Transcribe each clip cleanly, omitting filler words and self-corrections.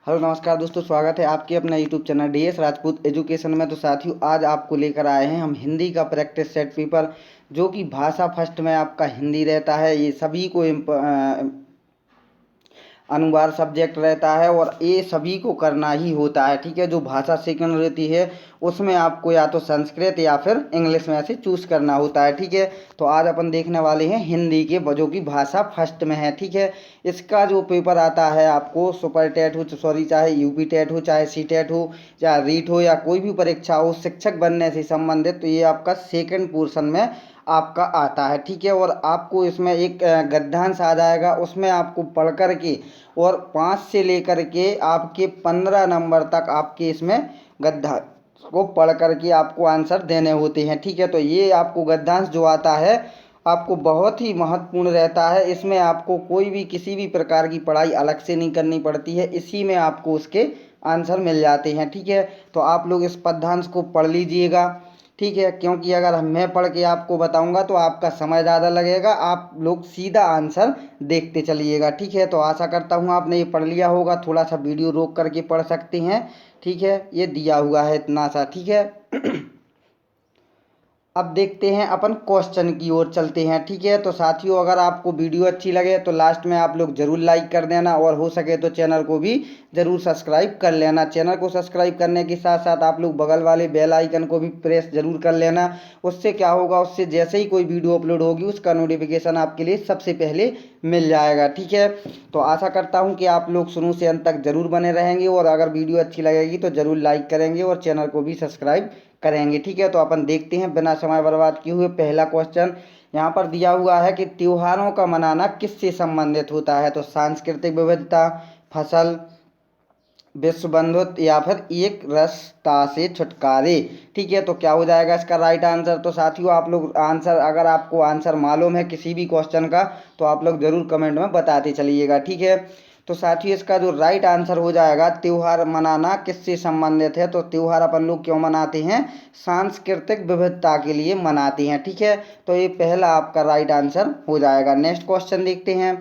Hello नमस्कार दोस्तों, स्वागत है आपके अपना YouTube channel DS Rajput education में। तो साथियों, आज आपको लेकर आए हैं हम हिंदी का प्रैक्टिस सेट पेपर, जो कि भाषा फर्स्ट में आपका हिंदी रहता है। ये सभी को अनुवाद सब्जेक्ट रहता है और ये सभी को करना ही होता है। ठीक है, जो भाषा सेकंड रहती है उसमें आपको या तो संस्कृत या फिर इंग्लिश में से चूज करना होता है। ठीक है, तो आज अपन देखने वाले हैं हिंदी के, जो कि भाषा फर्स्ट में है। ठीक है, इसका जो पेपर आता है आपको सुपर टेट हो, सॉरी, चाहे यूपी टेट हो, चाहे सी टेट हो, चाहे रीट हो, या कोई भी परीक्षा हो शिक्षक बनने से संबंधित, तो ये आपका सेकंड पोर्शन में आपका आता है। ठीक है, और आपको इसमें एक गद्यांश आ जाएगा, उसमें आपको पढ़ कर के और 5 से लेकर के आपके 15 नंबर तक आपके इसमें गद्यांश को पढ़ कर के आपको आंसर देने होते हैं। ठीक है, तो ये आपको गद्यांश जो आता है आपको बहुत ही महत्वपूर्ण रहता है। इसमें आपको कोई भी किसी भी प्रकार की पढ़ाई अलग से नहीं करनी पड़ती है, इसी में आपको उसके आंसर मिल जाते हैं। ठीक है, तो आप लोग इस पद्यांश को पढ़ लीजिएगा। ठीक है, क्योंकि अगर मैं पढ़ के आपको बताऊंगा तो आपका समय ज़्यादा लगेगा, आप लोग सीधा आंसर देखते चलिएगा। ठीक है, तो आशा करता हूँ आपने ये पढ़ लिया होगा। थोड़ा सा वीडियो रोक करके पढ़ सकते हैं। ठीक है, ये दिया हुआ है इतना सा। ठीक है अब देखते हैं अपन क्वेश्चन की ओर चलते हैं। ठीक है, तो साथियों, अगर आपको वीडियो अच्छी लगे तो लास्ट में आप लोग ज़रूर लाइक कर देना, और हो सके तो चैनल को भी ज़रूर सब्सक्राइब कर लेना। चैनल को सब्सक्राइब करने के साथ साथ आप लोग बगल वाले बेल आइकन को भी प्रेस ज़रूर कर लेना। उससे क्या होगा, उससे जैसे ही कोई वीडियो अपलोड होगी उसका नोटिफिकेशन आपके लिए सबसे पहले मिल जाएगा। ठीक है, तो आशा करता हूँ कि आप लोग शुरू से अंत तक ज़रूर बने रहेंगे, और अगर वीडियो अच्छी लगेगी तो ज़रूर लाइक करेंगे और चैनल को भी सब्सक्राइब करेंगे। ठीक है, तो अपन देखते हैं बिना समय बर्बाद किए हुए। पहला क्वेश्चन यहाँ पर दिया हुआ है कि त्योहारों का मनाना किससे संबंधित होता है। तो सांस्कृतिक विविधता, फसल, विश्व बंधुत्व, या फिर एक रसता से छुटकारे। ठीक है, तो क्या हो जाएगा इसका राइट आंसर। तो साथियों, आप लोग आंसर, अगर आपको आंसर मालूम है किसी भी क्वेश्चन का, तो आप लोग ज़रूर कमेंट में बताते चलिएगा। ठीक है, तो साथियों, इसका जो राइट आंसर हो जाएगा, त्योहार मनाना किससे संबंधित है। तो त्योहार अपन लोग क्यों मनाते हैं, सांस्कृतिक विविधता के लिए मनाते हैं। ठीक है, तो ये पहला आपका राइट आंसर हो जाएगा। नेक्स्ट क्वेश्चन देखते हैं।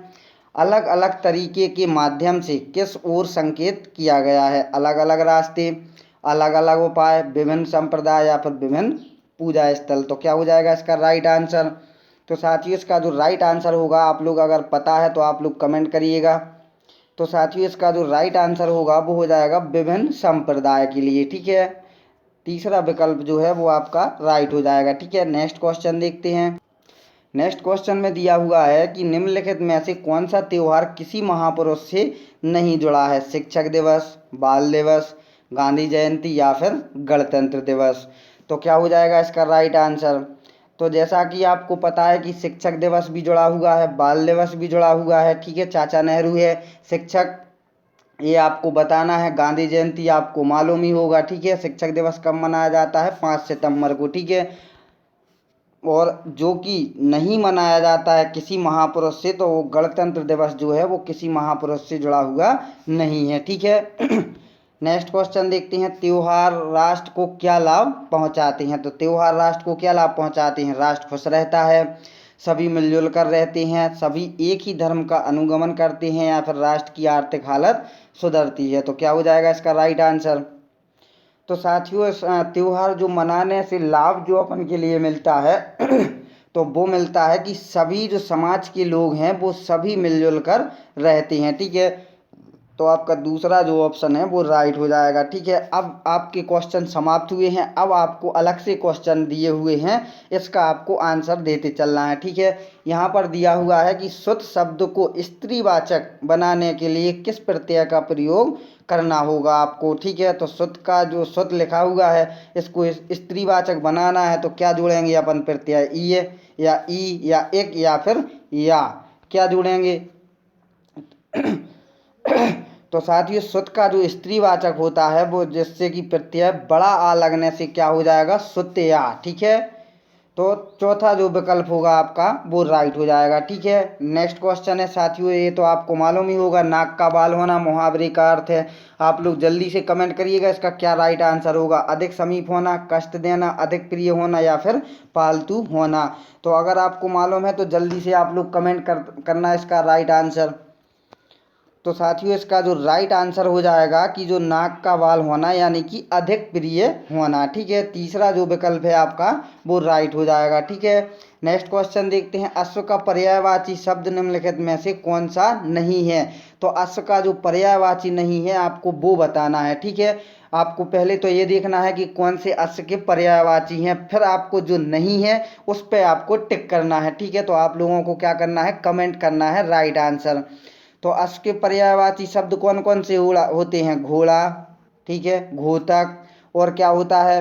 अलग अलग तरीके के माध्यम से किस ओर संकेत किया गया है। अलग अलग रास्ते, अलग अलग उपाय, विभिन्न संप्रदाय, या फिर विभिन्न पूजा स्थल। तो क्या हो जाएगा इसका राइट आंसर। तो साथियों, इसका जो राइट आंसर होगा, आप लोग अगर पता है तो आप लोग कमेंट करिएगा। तो साथियों, इसका जो राइट आंसर होगा वो हो जाएगा विभिन्न संप्रदाय के लिए। ठीक है, तीसरा विकल्प जो है वो आपका राइट हो जाएगा। ठीक है, नेक्स्ट क्वेश्चन देखते हैं। नेक्स्ट क्वेश्चन में दिया हुआ है कि निम्नलिखित में से कौन सा त्यौहार किसी महापुरुष से नहीं जुड़ा है। शिक्षक दिवस, बाल दिवस, गांधी जयंती, या फिर गणतंत्र दिवस। तो क्या हो जाएगा इसका राइट आंसर। तो जैसा कि आपको पता है कि शिक्षक दिवस भी जुड़ा हुआ है, बाल दिवस भी जुड़ा हुआ है। ठीक है, चाचा नेहरू है शिक्षक, ये आपको बताना है। गांधी जयंती आपको मालूम ही होगा। ठीक है, शिक्षक दिवस कब मनाया जाता है, 5 सितंबर को। ठीक है, और जो कि नहीं मनाया जाता है किसी महापुरुष से, तो वो गणतंत्र दिवस जो है वो किसी महापुरुष से जुड़ा हुआ नहीं है। ठीक है नेक्स्ट क्वेश्चन देखते हैं। त्योहार राष्ट्र को क्या लाभ पहुंचाते हैं। तो त्योहार राष्ट्र को क्या लाभ पहुंचाते हैं। राष्ट्र खुश रहता है, सभी मिलजुल कर रहते हैं, सभी एक ही धर्म का अनुगमन करते हैं, या फिर राष्ट्र की आर्थिक हालत सुधरती है। तो क्या हो जाएगा इसका राइट आंसर। तो साथियों, इस त्योहार जो मनाने से लाभ जो अपन के लिए मिलता है तो वो मिलता है कि सभी जो समाज के लोग हैं वो सभी मिलजुल कर रहते हैं। ठीक है, तो आपका दूसरा जो ऑप्शन है वो राइट हो जाएगा। ठीक है, अब आपके क्वेश्चन समाप्त हुए हैं। अब आपको अलग से क्वेश्चन दिए हुए हैं, इसका आपको आंसर देते चलना है। ठीक है, यहाँ पर दिया हुआ है कि सुत शब्द को स्त्रीवाचक बनाने के लिए किस प्रत्यय का प्रयोग करना होगा आपको। ठीक है, तो सुत का जो सुत लिखा हुआ है इसको स्त्रीवाचक बनाना है, तो क्या जोड़ेंगे अपन प्रत्यय, ई या ई या एक या फिर या, क्या जोड़ेंगे तो साथियों, सुत का जो स्त्रीवाचक होता है वो जिससे कि प्रत्यय बड़ा आ लगने से क्या हो जाएगा, सुत्या। ठीक है, तो चौथा जो विकल्प होगा आपका वो राइट हो जाएगा। ठीक है, नेक्स्ट क्वेश्चन है साथियों, ये तो आपको मालूम ही होगा, नाक का बाल होना मुहावरे का अर्थ है। आप लोग जल्दी से कमेंट करिएगा इसका क्या राइट आंसर होगा। अधिक समीप होना, कष्ट देना, अधिक प्रिय होना, या फिर पालतू होना। तो अगर आपको मालूम है तो जल्दी से आप लोग कमेंट करना इसका राइट आंसर। तो साथियों इसका जो राइट आंसर हो जाएगा कि जो नाक का बाल होना यानी कि अधिक प्रिय होना। ठीक है, तीसरा जो विकल्प है आपका वो राइट हो जाएगा। ठीक है, नेक्स्ट क्वेश्चन देखते हैं, अश्व का पर्यायवाची शब्द निम्नलिखित में से कौन सा नहीं है। तो अश्व का जो पर्यायवाची नहीं है आपको वो बताना है। ठीक है, आपको पहले तो ये देखना है कि कौन से अश्व के पर्यायवाची हैं, फिर आपको जो नहीं है उस पर आपको टिक करना है। ठीक है, तो आप लोगों को क्या करना है, कमेंट करना है राइट आंसर। तो अश्व के पर्यायवाची शब्द कौन कौन से होते हैं, घोड़ा, ठीक है, घोतक, और क्या होता है,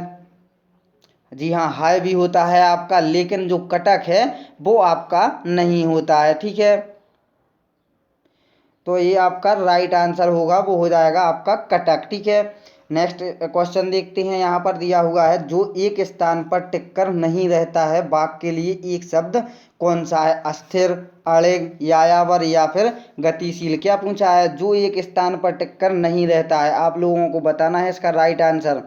जी हाँ, हाय भी होता है आपका, लेकिन जो कटक है वो आपका नहीं होता है। ठीक है, तो ये आपका राइट आंसर होगा, वो हो जाएगा आपका कटक। ठीक है, नेक्स्ट क्वेश्चन देखते हैं, यहाँ पर दिया हुआ है, जो एक स्थान पर टिककर नहीं रहता है वाक्य के लिए एक शब्द कौन सा है, अस्थिर, अड़िग, यायावर या फिर गतिशील। क्या पूछा है, जो एक स्थान पर टिककर नहीं रहता है, आप लोगों को बताना है इसका राइट आंसर।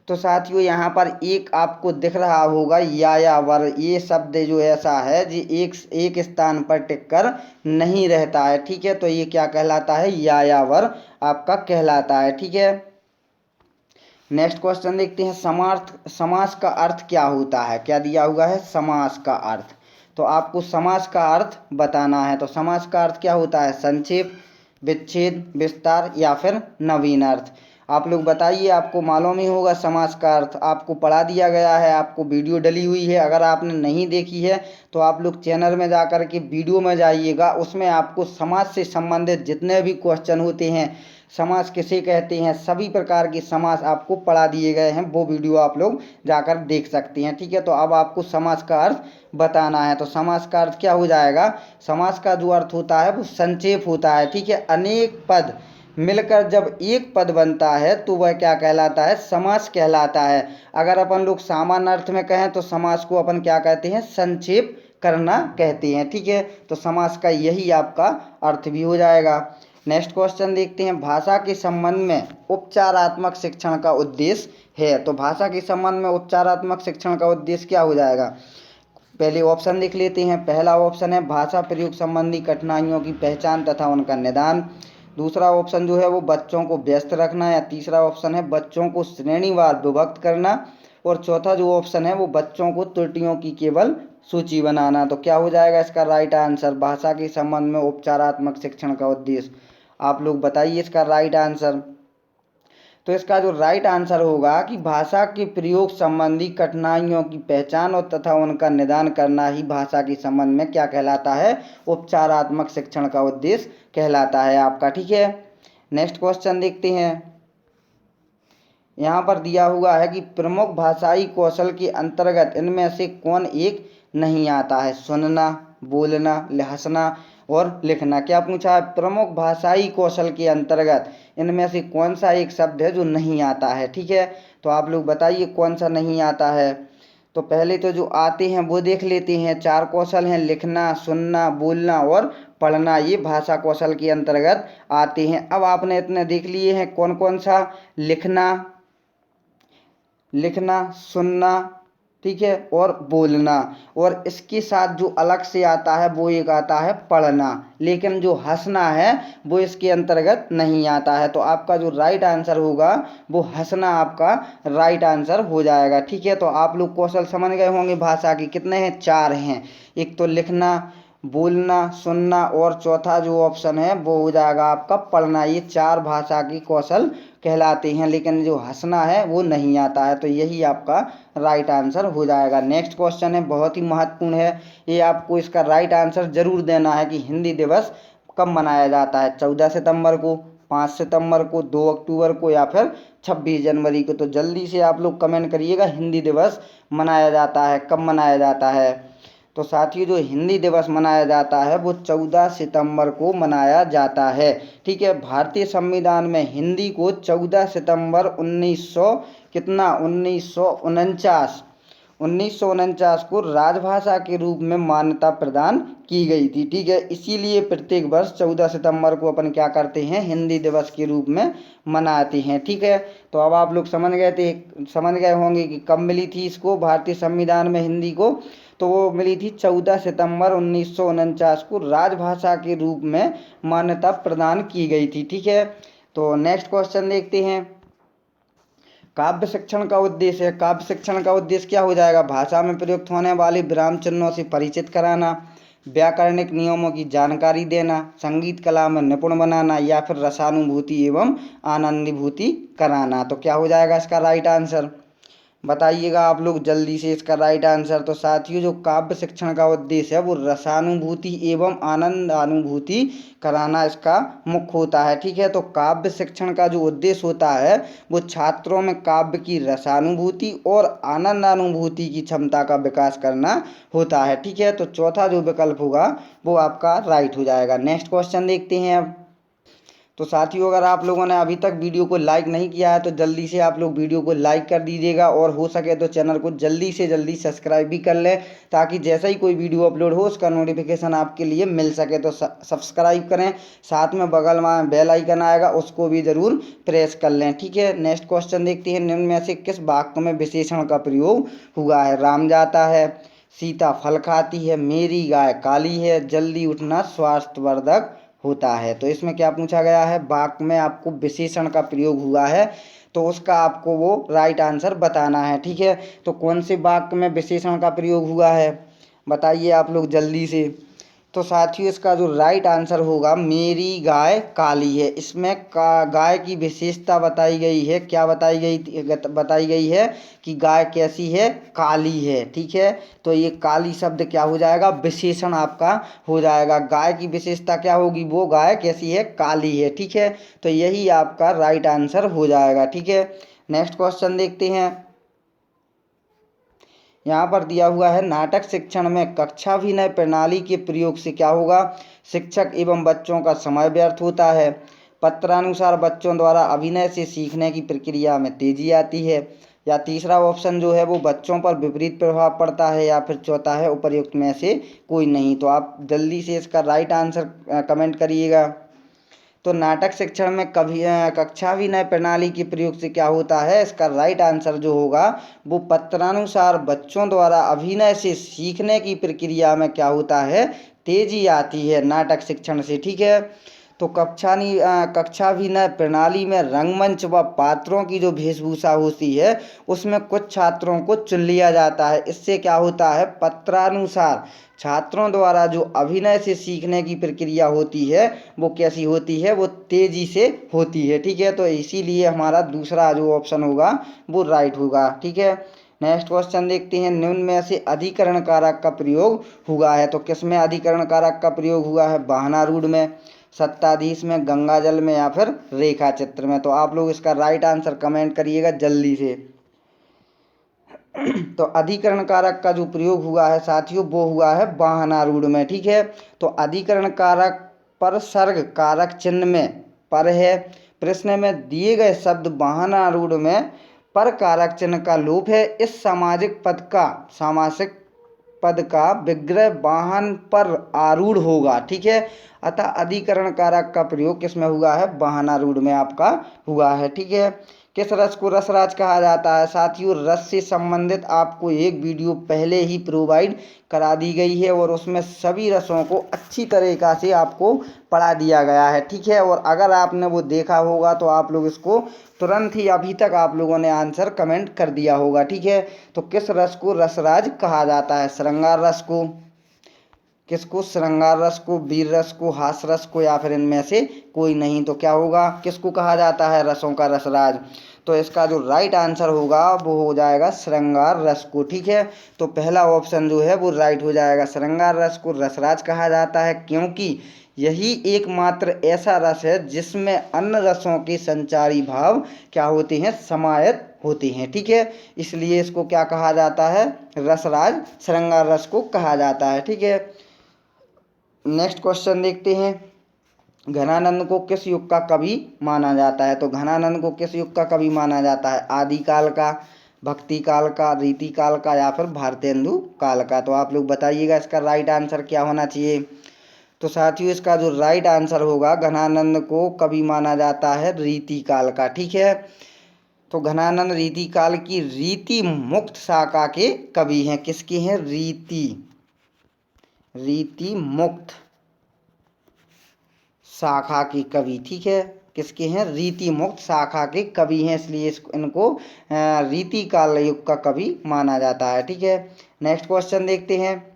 तो साथियों यहाँ पर एक आपको दिख रहा होगा यायावर, ये शब्द जो ऐसा है जी एक एक स्थान पर टिककर नहीं रहता है। ठीक है, तो ये क्या कहलाता है, यायावर आपका कहलाता है। ठीक है, नेक्स्ट क्वेश्चन देखते हैं, समास का अर्थ क्या होता है। क्या दिया हुआ है, समास का अर्थ, तो आपको समास का अर्थ बताना है। तो समास का अर्थ क्या होता है, संक्षेप, विच्छेद, विस्तार या फिर नवीन अर्थ। आप लोग बताइए, आपको मालूम ही होगा समास का अर्थ, आपको पढ़ा दिया गया है, आपको वीडियो डली हुई है। अगर आपने नहीं देखी है तो आप लोग चैनल में जा कर के वीडियो में जाइएगा, उसमें आपको समाज से संबंधित जितने भी क्वेश्चन होते हैं, समास किसे कहते हैं, सभी प्रकार के समास आपको पढ़ा दिए गए हैं, वो वीडियो आप लोग जाकर देख सकते हैं। ठीक है, तो अब आपको समास का अर्थ बताना है। तो समास का अर्थ क्या हो जाएगा, समास का जो अर्थ होता है वो संक्षेप होता है। ठीक है, अनेक पद मिलकर जब एक पद बनता है तो वह क्या कहलाता है, समास कहलाता है। अगर अपन लोग सामान्य अर्थ में कहें तो समास को अपन क्या कहते हैं, संक्षेप करना कहते हैं। ठीक है, तो समास का यही आपका अर्थ भी हो जाएगा। नेक्स्ट क्वेश्चन देखते हैं, भाषा के संबंध में उपचारात्मक शिक्षण का उद्देश्य है। तो भाषा के संबंध में उपचारात्मक शिक्षण का उद्देश्य क्या हो जाएगा, पहले ऑप्शन देख लेते हैं। पहला ऑप्शन है भाषा प्रयोग संबंधी कठिनाइयों की पहचान तथा उनका निदान। दूसरा ऑप्शन जो है वो बच्चों को व्यस्त रखना, या तीसरा ऑप्शन है बच्चों को श्रेणीवार विभक्त करना, और चौथा जो ऑप्शन है वो बच्चों को त्रुटियों की केवल सूची बनाना। तो क्या हो जाएगा इसका राइट आंसर, भाषा के संबंध में उपचारात्मक शिक्षण का उद्देश्य। आप लोग बताइए इसका राइट आंसर। तो इसका जो राइट आंसर होगा कि भाषा के प्रयोग संबंधी कठिनाइयों की पहचान और तथा उनका निदान करना ही भाषा के संबंध में क्या कहलाता है, उपचारात्मक शिक्षण का उद्देश्य कहलाता है आपका। ठीक है, नेक्स्ट क्वेश्चन देखते हैं। यहाँ पर दिया हुआ है कि प्रमुख भाषाई कौशल के अंतर्गत इनमें से कौन एक नहीं आता है, सुनना, बोलना, हंसना और लिखना। क्या पूछा है, प्रमुख भाषाई कौशल के अंतर्गत इनमें से कौन सा एक शब्द है जो नहीं आता है। ठीक है, तो आप लोग बताइए कौन सा नहीं आता है। तो पहले तो जो आते हैं वो देख लेते हैं, चार कौशल हैं, लिखना, सुनना, बोलना और पढ़ना, ये भाषा कौशल के अंतर्गत आते हैं। अब आपने इतने देख लिए हैं, कौन कौन सा, लिखना, सुनना, ठीक है, और बोलना, और इसके साथ जो अलग से आता है वो एक आता है पढ़ना, लेकिन जो हंसना है वो इसके अंतर्गत नहीं आता है। तो आपका जो राइट आंसर होगा वो हंसना आपका राइट आंसर हो जाएगा। ठीक है, तो आप लोग कौशल समझ गए होंगे भाषा के, कितने हैं, चार हैं, एक तो लिखना, बोलना, सुनना और चौथा जो ऑप्शन है वो हो जाएगा आपका पढ़ना। ये चार भाषा की कौशल कहलाते हैं, लेकिन जो हंसना है वो नहीं आता है। तो यही आपका राइट आंसर हो जाएगा। नेक्स्ट क्वेश्चन है, बहुत ही महत्वपूर्ण है, ये आपको इसका राइट आंसर जरूर देना है कि हिंदी दिवस कब मनाया जाता है, 14 सितंबर को, 5 सितंबर को, 2 अक्टूबर को या फिर 26 जनवरी को। तो जल्दी से आप लोग कमेंट करिएगा हिंदी दिवस मनाया जाता है, कब मनाया जाता है। तो साथियों जो हिंदी दिवस मनाया जाता है वो 14 सितंबर को मनाया जाता है। ठीक है, भारतीय संविधान में हिंदी को 14 सितंबर 1900 कितना 1949 को राजभाषा के रूप में मान्यता प्रदान की गई थी। ठीक है, इसीलिए प्रत्येक वर्ष 14 सितंबर को अपन क्या करते हैं, हिंदी दिवस के रूप में मनाते हैं। ठीक है, तो अब आप लोग समझ गए होंगे कि कब मिली थी इसको भारतीय संविधान में हिंदी को। तो वो मिली थी 14 सितंबर 1949 को राजभाषा के रूप में मान्यता प्रदान की गई थी। ठीक है, तो नेक्स्ट क्वेश्चन देखते हैं। काव्य शिक्षण का उद्देश्य है। काव्य शिक्षण का उद्देश्य क्या हो जाएगा? भाषा में प्रयुक्त होने वाले विराम चिन्हों से परिचित कराना, व्याकरणिक नियमों की जानकारी देना, संगीत कला में निपुण बनाना या फिर रसानुभूति एवं आनंदीभूति कराना। तो क्या हो जाएगा इसका राइट आंसर? बताइएगा आप लोग जल्दी से इसका राइट आंसर। तो साथियों, जो काव्य शिक्षण का उद्देश्य है वो रसानुभूति एवं आनंद अनुभूति कराना इसका मुख्य होता है। ठीक है, तो काव्य शिक्षण का जो उद्देश्य होता है वो छात्रों में काव्य की रसानुभूति और आनंद अनुभूति की क्षमता का विकास करना होता है। ठीक है, तो चौथा जो विकल्प होगा वो आपका राइट हो जाएगा। नेक्स्ट क्वेश्चन देखते हैं अब। तो साथियों, अगर आप लोगों ने अभी तक वीडियो को लाइक नहीं किया है तो जल्दी से आप लोग वीडियो को लाइक कर दीजिएगा और हो सके तो चैनल को जल्दी से जल्दी सब्सक्राइब भी कर लें, ताकि जैसे ही कोई वीडियो अपलोड हो उसका नोटिफिकेशन आपके लिए मिल सके। तो सब्सक्राइब करें, साथ में बगल में बेल आइकन आएगा उसको भी ज़रूर प्रेस कर लें। ठीक है, नेक्स्ट क्वेश्चन देखते हैं। निम्न में से किस वाक्य में विशेषण का प्रयोग हुआ है? राम जाता है, सीता फल खाती है, मेरी गाय काली है, जल्दी उठना स्वास्थ्यवर्धक होता है। तो इसमें क्या पूछा गया है? वाक्य में आपको विशेषण का प्रयोग हुआ है तो उसका आपको वो राइट आंसर बताना है। ठीक है, तो कौन से वाक्य में विशेषण का प्रयोग हुआ है बताइए आप लोग जल्दी से। तो साथियों, इसका जो राइट आंसर होगा मेरी गाय काली है। इसमें गाय की विशेषता बताई गई है। क्या बताई गई है कि गाय कैसी है? काली है। ठीक है, तो ये काली शब्द क्या हो जाएगा? विशेषण आपका हो जाएगा। गाय की विशेषता क्या होगी? वो गाय कैसी है? काली है। ठीक है, तो यही आपका राइट आंसर हो जाएगा। ठीक है, नेक्स्ट क्वेश्चन देखते हैं। यहाँ पर दिया हुआ है नाटक शिक्षण में कक्षाभिनय प्रणाली के प्रयोग से क्या होगा? शिक्षक एवं बच्चों का समय व्यर्थ होता है, पत्रानुसार बच्चों द्वारा अभिनय से सीखने की प्रक्रिया में तेजी आती है, या तीसरा ऑप्शन जो है वो बच्चों पर विपरीत प्रभाव पड़ता है, या फिर चौथा है उपर्युक्त में से कोई नहीं। तो आप जल्दी से इसका राइट आंसर कमेंट करिएगा। तो नाटक शिक्षण में कक्षाभिनय प्रणाली के प्रयोग से क्या होता है? इसका राइट आंसर जो होगा वो पत्रानुसार बच्चों द्वारा अभिनय से सीखने की प्रक्रिया में क्या होता है? तेजी आती है नाटक शिक्षण से। ठीक है, तो कक्षाभिनय प्रणाली में रंगमंच व पात्रों की जो वेशभूषा होती है उसमें कुछ छात्रों को चुन लिया जाता है। इससे क्या होता है? पत्रानुसार छात्रों द्वारा जो अभिनय से सीखने की प्रक्रिया होती है वो कैसी होती है? वो तेजी से होती है। ठीक है, तो इसीलिए हमारा दूसरा जो ऑप्शन होगा वो राइट होगा। ठीक है, नेक्स्ट क्वेश्चन देखते हैं। निम्न में से अधिकरण कारक का प्रयोग हुआ है। तो किस में अधिकरण कारक का प्रयोग हुआ है? वाहनारूढ़ में, सत्ताधीश में, गंगाजल में, या फिर रेखा चित्र में। तो आप लोग इसका राइट आंसर कमेंट करिएगा जल्दी से। तो अधिकरण कारक का जो प्रयोग हुआ है साथियों वो हुआ है वाहनारूढ़ में। ठीक है, तो अधिकरण कारक पर सर्ग कारक चिन्ह में पर है। प्रश्न में दिए गए शब्द वाहनारूढ़ में पर कारक चिन्ह का लोप है। इस सामासिक पद का विग्रह वाहन पर आरूढ़ होगा। ठीक है, अतः अधिकरण कारक का प्रयोग किसमें हुआ है? वाहनारूढ़ में आपका हुआ है। ठीक है, किस रस को रसराज कहा जाता है? साथियों, रस से संबंधित आपको एक वीडियो पहले ही प्रोवाइड करा दी गई है और उसमें सभी रसों को अच्छी तरीक़ा से आपको पढ़ा दिया गया है। ठीक है, और अगर आपने वो देखा होगा तो आप लोग इसको तुरंत ही अभी तक आप लोगों ने आंसर कमेंट कर दिया होगा। ठीक है, तो किस रस को रसराज कहा जाता है? श्रृंगार रस को, किसको? श्रृंगार रस को, वीर रस को, हास रस को, या फिर इनमें से कोई नहीं। तो क्या होगा? किसको कहा जाता है रसों का रसराज? तो इसका जो राइट आंसर होगा वो हो जाएगा श्रृंगार रस को। ठीक है, तो पहला ऑप्शन जो है वो राइट हो जाएगा। श्रृंगार रस को रसराज कहा जाता है क्योंकि यही एकमात्र ऐसा रस है जिसमें अन्य रसों के संचारी भाव क्या होते हैं? समाहित होते हैं। ठीक है, इसलिए इसको क्या कहा जाता है? रसराज श्रृंगार रस को कहा जाता है। ठीक है, नेक्स्ट क्वेश्चन देखते हैं। घनानंद को किस युग का कवि माना जाता है? तो घनानंद को किस युग का कवि माना जाता है? आदिकाल का, भक्ति काल का, रीति काल का, या फिर भारतेंदु काल का? तो आप लोग बताइएगा इसका राइट आंसर क्या होना चाहिए। तो साथियों, इसका जो राइट आंसर होगा घनानंद को कवि माना जाता है रीति काल का। ठीक है, तो घनानंद रीति काल की रीति मुक्त शाखा के कवि हैं। किसके हैं? रीति मुक्त शाखा के कवि। ठीक है, किसके हैं? रीति मुक्त शाखा के कवि हैं, इसलिए इनको रीति काल युग का कवि माना जाता है। ठीक है, नेक्स्ट क्वेश्चन देखते हैं।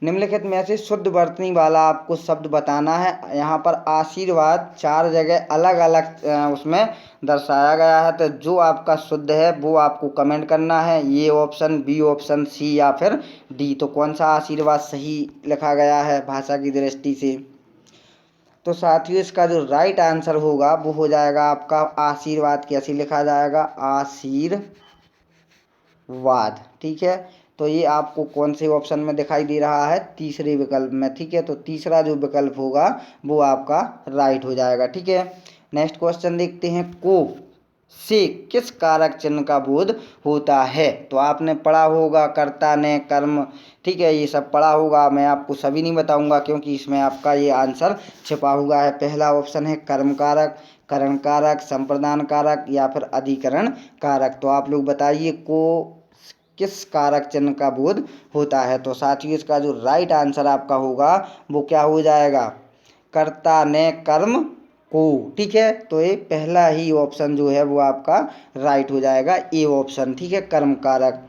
निम्नलिखित में से शुद्ध वर्तनी वाला आपको शब्द बताना है। यहाँ पर आशीर्वाद 4 जगह अलग अलग उसमें दर्शाया गया है, तो जो आपका शुद्ध है वो आपको कमेंट करना है। ये ऑप्शन, बी ऑप्शन, सी या फिर डी। तो कौन सा आशीर्वाद सही लिखा गया है भाषा की दृष्टि से? तो साथियों इसका जो राइट आंसर होगा वो हो जाएगा आपका आशीर्वाद। कैसे लिखा जाएगा? आशीर्वाद। ठीक है, तो ये आपको कौन से ऑप्शन में दिखाई दे रहा है? तीसरे विकल्प में। ठीक है, तो तीसरा जो विकल्प होगा वो आपका राइट हो जाएगा। ठीक है, नेक्स्ट क्वेश्चन देखते हैं। को से किस कारक चिन्ह का बोध होता है? तो आपने पढ़ा होगा कर्ता ने, कर्म। ठीक है, ये सब पढ़ा होगा, मैं आपको सभी नहीं बताऊंगा क्योंकि इसमें आपका ये आंसर छिपा हुआ है। पहला ऑप्शन है कर्म कारक, करण कारक, संप्रदान कारक या फिर अधिकरण कारक। तो आप लोग बताइए को किस कारक चिन्ह का बोध होता है? तो साथियों इसका जो राइट आंसर आपका होगा वो क्या हो जाएगा? कर्ता ने, कर्म को। ठीक है, तो ये पहला ही ऑप्शन जो है वो आपका राइट हो जाएगा, ए ऑप्शन। ठीक है, कर्म कारक।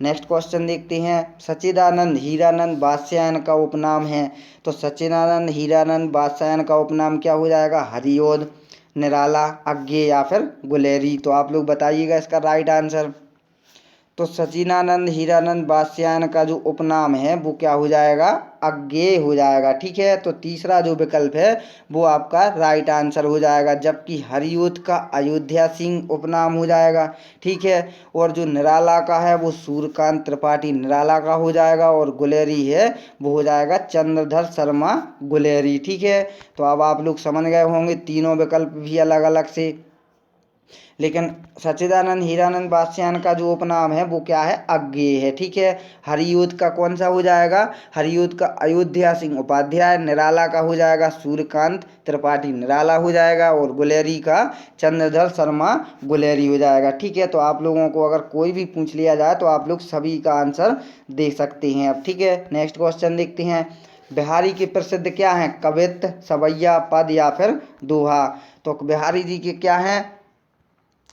नेक्स्ट क्वेश्चन देखते हैं। सच्चिदानंद हीरानंद वात्स्यायन का उपनाम है। तो सच्चिदानंद हीरानंद वात्स्यायन का उपनाम क्या हो जाएगा? हरिओद, निराला, अज्ञेय या फिर गुलेरी। तो आप लोग बताइएगा इसका राइट आंसर। तो सच्चिदानंद हीरानंद वात्स्यायन का जो उपनाम है वो क्या हो जाएगा? अज्ञेय हो जाएगा। ठीक है, तो तीसरा जो विकल्प है वो आपका राइट आंसर हो जाएगा, जबकि हरिओद का अयोध्या सिंह उपनाम हो जाएगा। ठीक है, और जो निराला का है वो सूर्यकांत त्रिपाठी निराला का हो जाएगा, और गुलेरी है वो हो जाएगा चंद्रधर शर्मा गुलेरी। ठीक है, तो अब आप लोग समझ गए होंगे तीनों विकल्प भी अलग अलग से। लेकिन सच्चिदानंद हीरानंद वात्स्यायन का जो उपनाम है वो क्या है? अज्ञेय है। ठीक है, हरिओद का कौन सा हो जाएगा? हरिओद का अयोध्या सिंह उपाध्याय, निराला का हो जाएगा सूर्यकांत त्रिपाठी निराला हो जाएगा, और गुलेरी का चंद्रधर शर्मा गुलेरी हो जाएगा। ठीक है, तो आप लोगों को अगर कोई भी पूछ लिया जाए तो आप लोग सभी का आंसर दे सकते हैं अब। ठीक है, नेक्स्ट क्वेश्चन देखते हैं। बिहारी के प्रसिद्ध क्या हैं? कवित्त, सवैया, पद या फिर दोहा। तो बिहारी जी के क्या हैं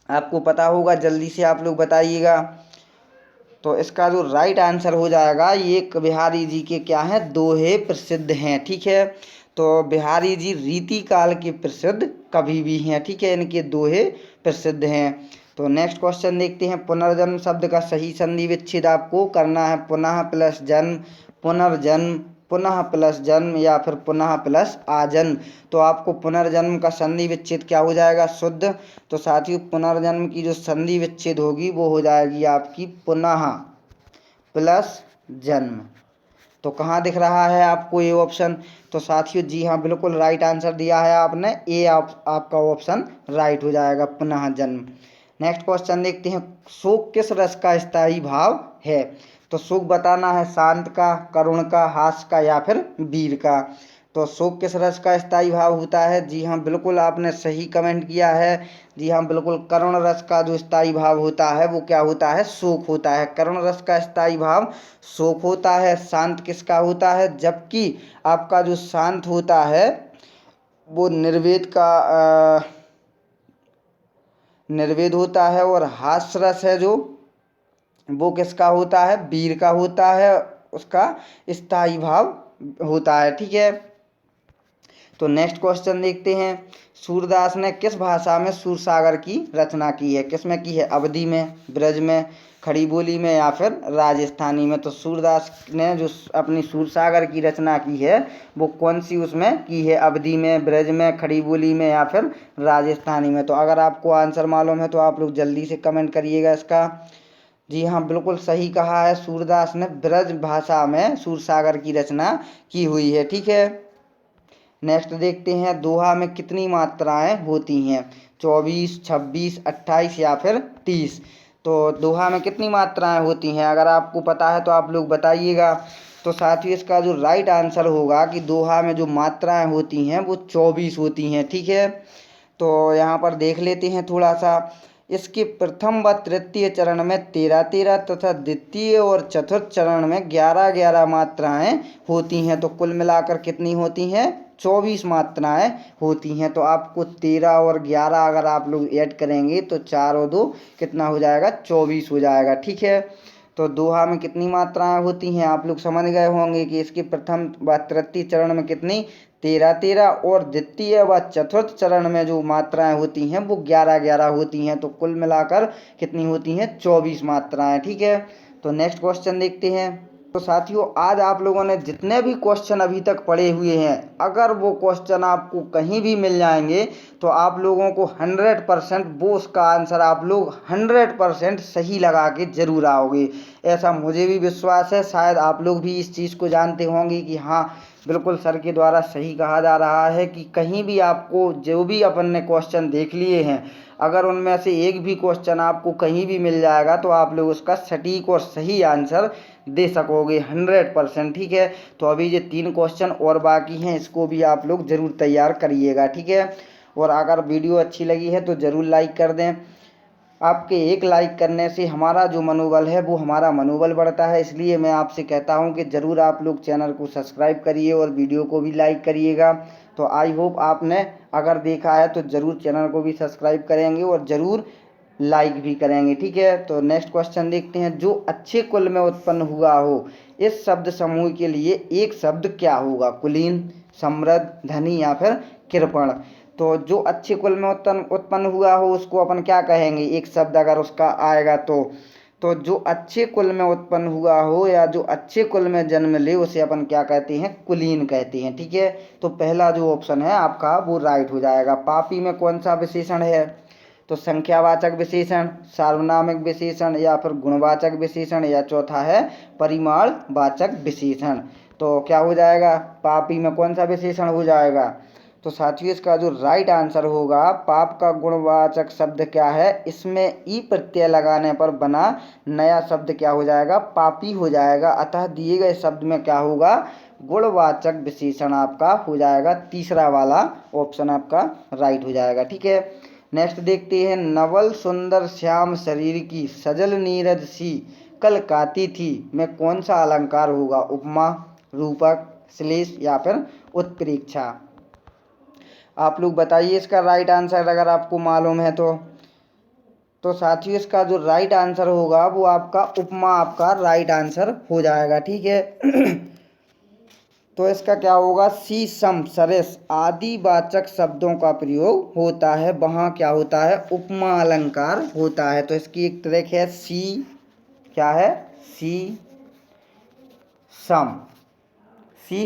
आपको पता होगा, जल्दी से आप लोग बताइएगा। तो इसका जो राइट आंसर हो जाएगा, ये बिहारी जी के क्या हैं? दोहे प्रसिद्ध हैं। ठीक है, तो बिहारी जी रीति काल के प्रसिद्ध कवि भी हैं। ठीक है, इनके दोहे प्रसिद्ध हैं। तो नेक्स्ट क्वेश्चन देखते हैं। पुनर्जन्म शब्द का सही संधि विच्छेद आपको करना है। पुनः प्लस जन्म, पुनर्जन्म, पुनः प्लस जन्म या फिर पुनः प्लस आजन्म। तो आपको पुनर्जन्म का संधि विच्छेद क्या हो जाएगा? शुद्ध। तो साथियों पुनर्जन्म की जो संधि विच्छेद होगी वो हो जाएगी आपकी पुनः प्लस जन्म। तो कहाँ दिख रहा है आपको ये ऑप्शन? तो साथियों जी हाँ, बिल्कुल राइट आंसर दिया है आपने, ए आपका ऑप्शन राइट हो जाएगा, पुनः जन्म। नेक्स्ट क्वेश्चन देखते हैं। शोक किस रस का स्थायी भाव है? तो शोक बताना है शांत का, करुण का, हास्य का या फिर वीर का। तो शोक किस रस का स्थायी भाव होता है? जी हाँ, बिल्कुल आपने सही कमेंट किया है। जी हाँ, बिल्कुल करुण रस का जो स्थायी भाव होता है वो क्या होता है? शोक होता है। करुण रस का स्थायी भाव शोक होता है। शांत किसका होता है? जबकि आपका जो शांत होता है वो निर्वेद होता है, और हास्य रस है जो वो किसका होता है? वीर का होता है, उसका स्थायी भाव होता है। ठीक है, तो नेक्स्ट क्वेश्चन देखते हैं। सूरदास ने किस भाषा में सूरसागर की रचना की है? किस में की है? अवधी में, ब्रज में, खड़ी बोली में या फिर राजस्थानी में। तो सूरदास ने जो अपनी सूरसागर की रचना की है वो कौन सी उसमें की है? अवधी में, ब्रज में, खड़ी बोली में या फिर राजस्थानी में। तो अगर आपको आंसर मालूम है तो आप लोग जल्दी से कमेंट करिएगा इसका। जी हाँ, बिल्कुल सही कहा है, सूरदास ने ब्रज भाषा में सूरसागर की रचना की हुई है। ठीक है, नेक्स्ट देखते हैं। दोहा में कितनी मात्राएं होती हैं? 24, 26, 28 या फिर 30। तो दोहा में कितनी मात्राएं होती हैं? अगर आपको पता है तो आप लोग बताइएगा। तो साथियों इसका जो राइट आंसर होगा कि दोहा में जो मात्राएं होती हैं वो 24 होती हैं। ठीक है, तो यहाँ पर देख लेते हैं थोड़ा सा। इसके प्रथम व तृतीय चरण में 13-13 तथा द्वितीय और चतुर्थ चरण में 11-11 मात्राएं होती हैं। तो कुल मिलाकर कितनी होती हैं? 24 मात्राएं होती हैं। तो आपको 13 और 11 अगर आप लोग ऐड करेंगे तो 4 और 2 कितना हो जाएगा? 24 हो जाएगा। ठीक है, तो दोहा में कितनी मात्राएं होती हैं आप लोग समझ गए होंगे कि इसके प्रथम व तृतीय चरण में कितनी? 13-13 और द्वितीय व चतुर्थ चरण में जो मात्राएं होती हैं वो 11-11 होती हैं। तो कुल मिलाकर कितनी होती हैं? 24 मात्राएं। ठीक है, तो नेक्स्ट क्वेश्चन देखते हैं। तो साथियों, आज आप लोगों ने जितने भी क्वेश्चन अभी तक पढ़े हुए हैं, अगर वो क्वेश्चन आपको कहीं भी मिल जाएंगे तो आप लोगों को 100% वो उसका आंसर आप लोग 100% सही लगा के ज़रूर आओगे। ऐसा मुझे भी विश्वास है। शायद आप लोग भी इस चीज़ को जानते होंगे कि हाँ, बिल्कुल सर के द्वारा सही कहा जा रहा है कि कहीं भी आपको जो भी अपन ने क्वेश्चन देख लिए हैं, अगर उनमें से एक भी क्वेश्चन आपको कहीं भी मिल जाएगा तो आप लोग उसका सटीक और सही आंसर दे सकोगे 100%। ठीक है, तो अभी ये 3 क्वेश्चन और बाकी हैं, इसको भी आप लोग ज़रूर तैयार करिएगा। ठीक है, और अगर वीडियो अच्छी लगी है तो ज़रूर लाइक कर दें। आपके एक लाइक करने से हमारा जो मनोबल है वो हमारा मनोबल बढ़ता है, इसलिए मैं आपसे कहता हूं कि ज़रूर आप लोग चैनल को सब्सक्राइब करिए और वीडियो को भी लाइक करिएगा। तो आई होप आपने अगर देखा है तो ज़रूर चैनल को भी सब्सक्राइब करेंगे और ज़रूर लाइक भी करेंगे। ठीक है, तो नेक्स्ट क्वेश्चन देखते हैं। जो अच्छे कुल में उत्पन्न हुआ हो, इस शब्द समूह के लिए एक शब्द क्या होगा? कुलीन, समृद्ध, धनी या फिर कृपण। तो जो अच्छे कुल में उत्पन्न हुआ हो उसको अपन क्या कहेंगे? एक शब्द अगर उसका आएगा तो जो अच्छे कुल में उत्पन्न हुआ हो या जो अच्छे कुल में जन्म ले उसे अपन क्या कहते हैं? कुलीन कहते हैं। ठीक है, तो पहला जो ऑप्शन है आपका वो राइट हो जाएगा। पापी में कौन सा विशेषण है? तो संख्यावाचक विशेषण, सार्वनामिक विशेषण या फिर गुणवाचक विशेषण, या चौथा है परिमाणवाचक विशेषण। तो क्या हो जाएगा? पापी में कौन सा विशेषण हो जाएगा? तो साथियों, इसका जो राइट आंसर होगा, पाप का गुणवाचक शब्द क्या है? इसमें ई प्रत्यय लगाने पर बना नया शब्द क्या हो जाएगा? पापी हो जाएगा। अतः दिए गए शब्द में क्या होगा? गुणवाचक विशेषण आपका हो जाएगा। तीसरा वाला ऑप्शन आपका राइट हो जाएगा। ठीक है, नेक्स्ट देखते हैं। नवल सुंदर श्याम शरीर की सजल नीरज सी कल काती थी में कौन सा अलंकार होगा? उपमा, रूपक, श्लेष या फिर उत्प्रेक्षा। आप लोग बताइए इसका राइट आंसर अगर आपको मालूम है तो साथियों, इसका जो राइट आंसर होगा वो आपका उपमा आपका राइट आंसर हो जाएगा। ठीक है तो इसका क्या होगा? सी, सम, सरेस आदि वाचक शब्दों का प्रयोग होता है, वहाँ क्या होता है? उपमा अलंकार होता है। तो इसकी एक ट्रिक है, सी क्या है? सी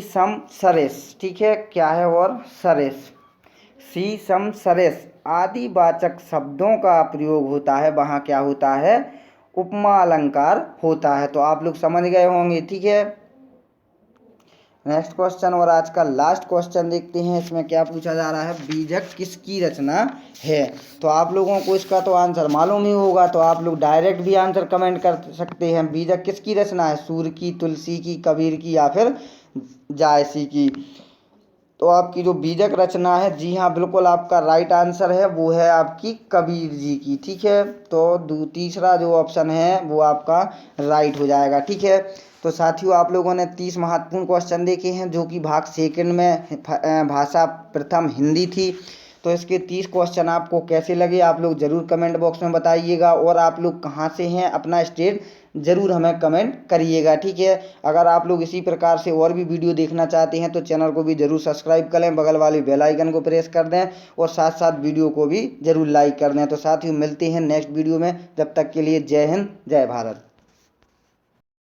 सम सरेस। ठीक है, क्या है? और सरेस, सी सम सरेस आदि वाचक शब्दों का प्रयोग होता है, वहाँ क्या होता है? उपमा अलंकार होता है। तो आप लोग समझ गए होंगे। ठीक है, नेक्स्ट क्वेश्चन और आज का लास्ट क्वेश्चन देखते हैं। इसमें क्या पूछा जा रहा है? बीजक किसकी रचना है? तो आप लोगों को इसका तो आंसर मालूम ही होगा, तो आप लोग डायरेक्ट भी आंसर कमेंट कर सकते हैं। बीजक किसकी रचना है? सूर की, तुलसी की, कबीर की या फिर जायसी की। तो आपकी जो बीजक रचना है, जी हाँ बिल्कुल आपका राइट आंसर है, वो है आपकी कबीर जी की। ठीक है, तो तीसरा जो ऑप्शन है वो आपका राइट हो जाएगा। ठीक है, तो साथियों, आप लोगों ने 30 महत्वपूर्ण क्वेश्चन देखे हैं जो कि भाग सेकंड में भाषा प्रथम हिंदी थी। तो इसके 30 क्वेश्चन आपको कैसे लगे आप लोग ज़रूर कमेंट बॉक्स में बताइएगा, और आप लोग कहाँ से हैं, अपना स्टेट ज़रूर हमें कमेंट करिएगा। ठीक है, अगर आप लोग इसी प्रकार से और भी वीडियो देखना चाहते हैं तो चैनल को भी ज़रूर सब्सक्राइब कर लें, बगल वाले बेल आइकन को प्रेस कर दें और साथ साथ वीडियो को भी ज़रूर लाइक कर दें। तो साथियों, मिलते हैं नेक्स्ट वीडियो में, जब तक के लिए जय हिंद, जय भारत।